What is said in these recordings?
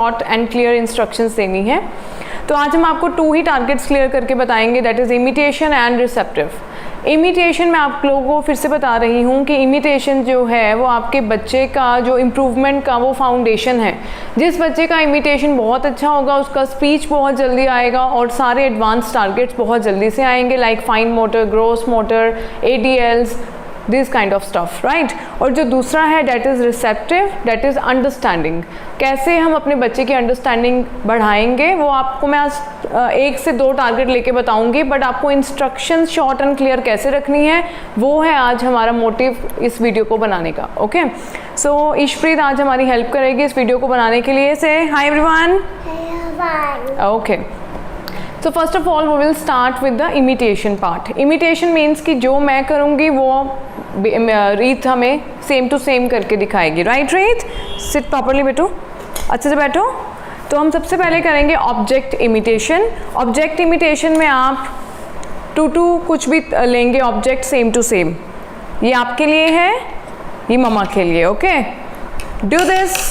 Short and clear instructions देनी है। तो आज हम आपको 2 ही टारगेट्स क्लियर करके बताएंगे, that is imitation and receptive. Imitation मैं आप लोगों को फिर से बता रही हूँ कि इमिटेशन जो है वो आपके बच्चे का जो इम्प्रूवमेंट का वो फाउंडेशन है। जिस बच्चे का इमिटेशन बहुत अच्छा होगा उसका स्पीच बहुत जल्दी आएगा और सारे एडवांस टारगेट्स बहुत जल्दी से आएंगे, like fine motor, gross motor, ADLs, this kind of stuff, right. और जो दूसरा है that is receptive, that is understanding. कैसे हम अपने बच्चे की अंडरस्टैंडिंग बढ़ाएंगे वो आपको मैं आज 1 से 2 टारगेट लेके बताऊंगी, बट आपको इंस्ट्रक्शंस शॉर्ट एंड क्लियर कैसे रखनी है वो है आज हमारा मोटिव इस वीडियो को बनाने का। ओके, सो ईशप्रीत आज हमारी हेल्प करेगी इस वीडियो को बनाने के लिए। से hi everyone. Okay, so first of all we will start with the imitation part. Imitation means कि जो मैं करूँगी वो रीत हमें सेम टू सेम करके दिखाएगी, राइट रीत? सिट प्रॉपरली बेटो, अच्छे से बैठो। तो हम सबसे पहले करेंगे ऑब्जेक्ट इमिटेशन। ऑब्जेक्ट इमिटेशन में आप टू कुछ भी लेंगे ऑब्जेक्ट सेम टू सेम। ये आपके लिए है, ये मम्मा के लिए। Okay, do this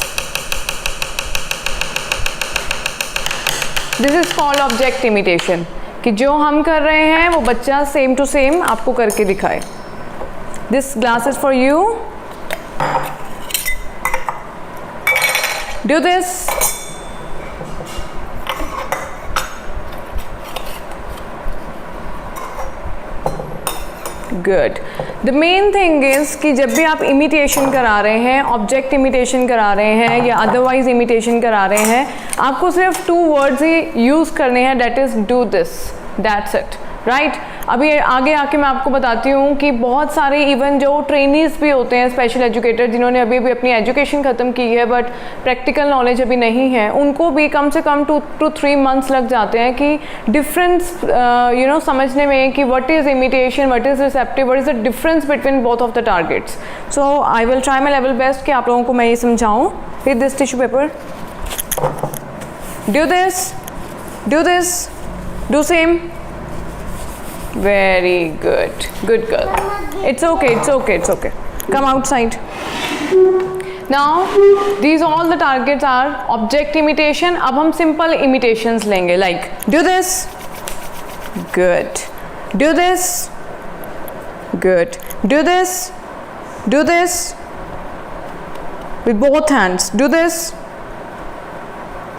is called object imitation, कि जो हम कर रहे हैं वो बच्चा सेम टू सेम आपको करके दिखाए। This glass is for you, do this. Good. The main thing is कि जब भी आप इमिटेशन करा रहे हैं, ऑब्जेक्ट इमिटेशन करा रहे हैं या अदरवाइज इमिटेशन करा रहे हैं, आपको सिर्फ 2 वर्ड्स ही यूज़ करने हैं, that is do this, that's it, right. अभी आगे आके मैं आपको बताती हूँ कि बहुत सारे इवन जो ट्रेनीज भी होते हैं, स्पेशल एजुकेटर जिन्होंने अभी भी अपनी एजुकेशन ख़त्म की है बट प्रैक्टिकल नॉलेज अभी नहीं है, उनको भी कम से कम 2 to 3 months लग जाते हैं कि डिफरेंस समझने में कि what is imitation, what is receptive, what is the difference between both of the targets. So I will try my level best कि आप लोगों को मैं ये समझाऊँ। With this tissue paper, do this, do this, do same. Very good, good girl. It's okay, it's okay, it's okay. Come outside. Now these all the targets are object imitation. अब हम simple imitations लेंगे, like do this, good, do this, good, do this, do this with both hands, do this.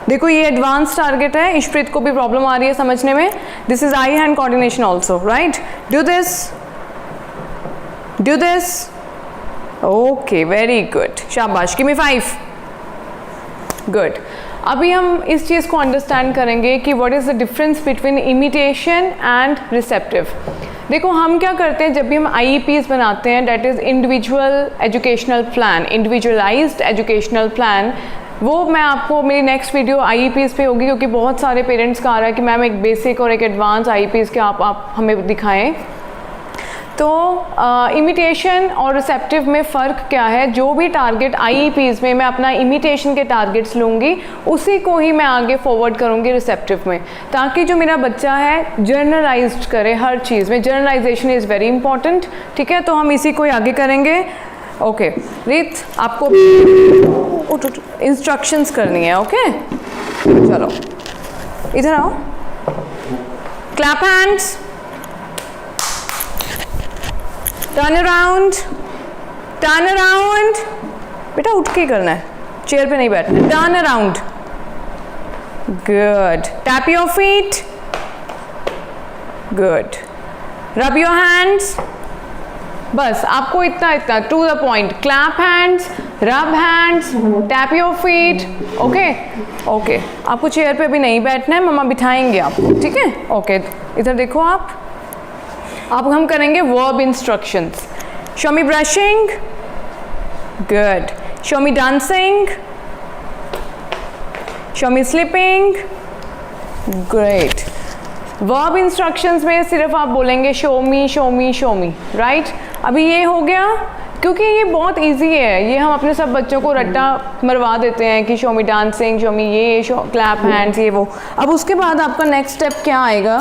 देखो ये advance target है, ईशप्रीत को भी problem आ रही है समझने में। This is I hand coordination also, right. Do this, do this, okay, very good, शाबाश, गिव मी 5, गुड। अभी हम इस चीज़ को अंडरस्टैंड करेंगे कि what is the difference between imitation and receptive. देखो हम क्या करते हैं जब भी हम IEPs बनाते हैं, that is individual educational plan, individualised educational plan, वो मैं आपको मेरी नेक्स्ट वीडियो IEPs पे होगी, क्योंकि बहुत सारे पेरेंट्स का आ रहा है कि मैम एक बेसिक और एक एडवांस IEPs के आप हमें दिखाएं। तो इमिटेशन और रिसेप्टिव में फ़र्क क्या है? जो भी टारगेट IEPs में मैं अपना इमिटेशन के टारगेट्स लूँगी उसी को ही मैं आगे फॉरवर्ड करूँगी रिसेप्टिव में, ताकि जो मेरा बच्चा है जर्नलाइज्ड करे हर चीज़ में। जर्नलाइजेशन इज़ वेरी इंपॉर्टेंट, ठीक है। तो हम इसी को ही आगे करेंगे। ओके रीत, आपको इंस्ट्रक्शंस करनी है। ओके, चलो इधर आओ, clap hands, turn around, turn around. बेटा उठ के करना है, चेयर पे नहीं बैठना है। Turn around, good. Tap your feet, good. Rub your hands, बस आपको इतना to the point. Clap hands, rub hands, tap your feet. Okay okay, आपको चेयर पे अभी नहीं बैठना है, मम्मा बिठाएंगे आपको, ठीक है। ओके, इधर देखो आप। अब हम करेंगे वर्ब इंस्ट्रक्शंस। शो मी ब्रशिंग, गुड। शो मी डांसिंग, शो मी स्लीपिंग, ग्रेट। वर्ब इंस्ट्रक्शंस में सिर्फ आप बोलेंगे शो मी, शो मी, शो मी, राइट। अभी ये हो गया, क्योंकि ये बहुत इजी है, ये हम अपने सब बच्चों को रट्टा मरवा देते हैं कि शो मी डांसिंग, शो मी ये, शो क्लैप हैंड्स, ये वो। अब उसके बाद आपका नेक्स्ट स्टेप क्या आएगा?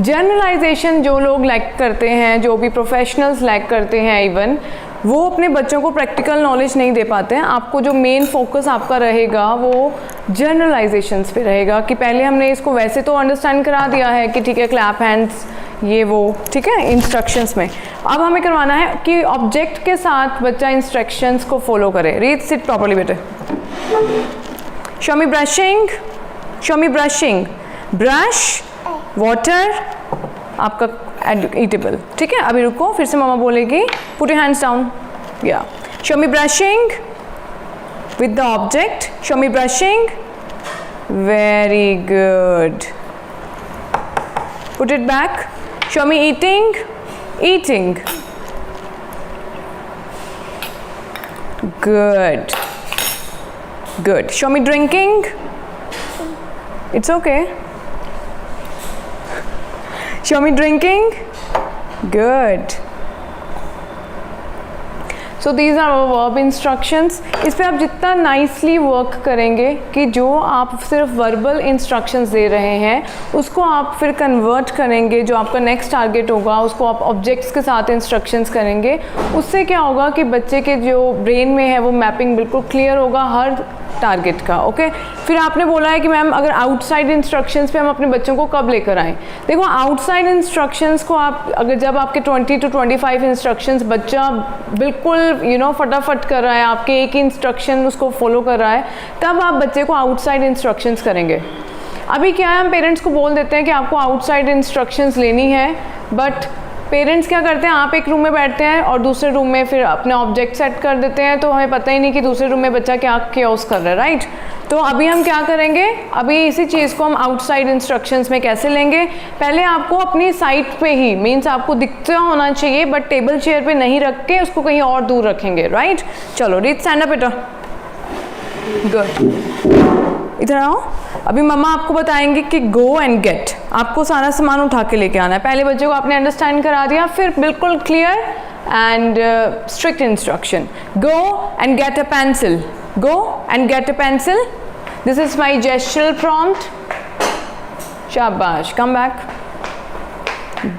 जनरलाइजेशन जो लोग लैक करते हैं, जो भी प्रोफेशनल्स लैक करते हैं इवन, वो अपने बच्चों को प्रैक्टिकल नॉलेज नहीं दे पाते हैं। आपको जो मेन फोकस आपका रहेगा वो जनरलाइजेशंस पे रहेगा कि पहले हमने इसको वैसे तो अंडरस्टैंड करा दिया है कि ठीक है क्लैप हैंड्स ये वो, ठीक है, इंस्ट्रक्शंस में। अब हमें करवाना है कि ऑब्जेक्ट के साथ बच्चा इंस्ट्रक्शंस को फॉलो करे। रीड, सिट प्रॉपर्ली बेटे। शो मी ब्रशिंग, शो मी ब्रशिंग, ब्रश, वाटर, आपका ईटेबल, ठीक है। अभी रुको, फिर से मामा बोलेगी, पुट योर हैंड्स डाउन, या show me brushing with the object, show me brushing, very good, put it back, show me eating, eating, good good, show me drinking, it's okay, show me drinking, good. So these are our verb instructions. इस पे आप जितना nicely work करेंगे कि जो आप सिर्फ verbal instructions दे रहे हैं उसको आप फिर convert करेंगे, जो आपका next target होगा उसको आप objects के साथ instructions करेंगे, उससे क्या होगा कि बच्चे के जो brain में है वो mapping बिल्कुल clear होगा हर टारगेट का। ओके, फिर आपने बोला है कि मैम अगर आउटसाइड इंस्ट्रक्शंस पे हम अपने बच्चों को कब लेकर आएँ। देखो आउटसाइड इंस्ट्रक्शंस को आप अगर जब आपके 20 to 25 इंस्ट्रक्शंस बच्चा बिल्कुल फटाफट कर रहा है, आपके एक ही इंस्ट्रक्शन उसको फॉलो कर रहा है, तब आप बच्चे को आउटसाइड इंस्ट्रक्शंस करेंगे। अभी क्या है, हम पेरेंट्स को बोल देते हैं कि आपको आउटसाइड इंस्ट्रक्शंस लेनी है, बट पेरेंट्स क्या करते हैं, आप एक रूम में बैठते हैं और दूसरे रूम में फिर अपने ऑब्जेक्ट सेट कर देते हैं, तो हमें पता ही नहीं कि दूसरे रूम में बच्चा क्या केओस कर रहा है, राइट। तो अभी हम क्या करेंगे, अभी इसी चीज़ को हम आउटसाइड इंस्ट्रक्शंस में कैसे लेंगे। पहले आपको अपनी साइट पे ही, मीन्स आपको दिखता होना चाहिए बट टेबल चेयर पे नहीं रख के उसको कहीं और दूर रखेंगे, राइट। चलो रीड, स्टैंड अप बेटा, गुड, इधर आओ। अभी मम्मा आपको बताएंगे कि गो एंड गेट, आपको सारा सामान उठा के लेके आना है। पहले बच्चे को आपने अंडरस्टैंड करा दिया, फिर बिल्कुल clear and strict instruction. Go and get a pencil, go and get a pencil, this is my gestural prompt, शाबाश, come back,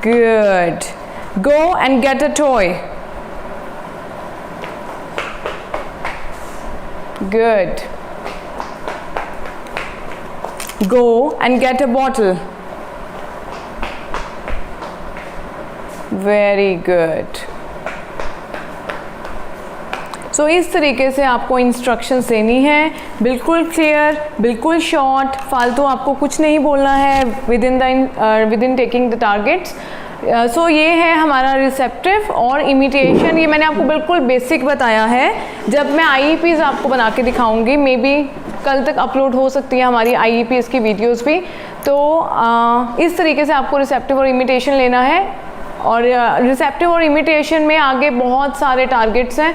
good, go and get a toy, good, go and get a bottle, very good। So इस तरीके से आपको instructions देनी है, बिल्कुल clear, बिल्कुल short, फालतू आपको कुछ नहीं बोलना है within taking the targets. So ये है हमारा रिसेप्टिव और इमिटेशन। ये मैंने आपको बिल्कुल बेसिक बताया है। जब मैं IEPs आपको बना के दिखाऊंगी, मे बी कल तक अपलोड हो सकती है हमारी IEPs की वीडियोस भी, तो इस तरीके से आपको रिसेप्टिव और इमिटेशन लेना है। और रिसेप्टिव और इमिटेशन में आगे बहुत सारे टारगेट्स हैं।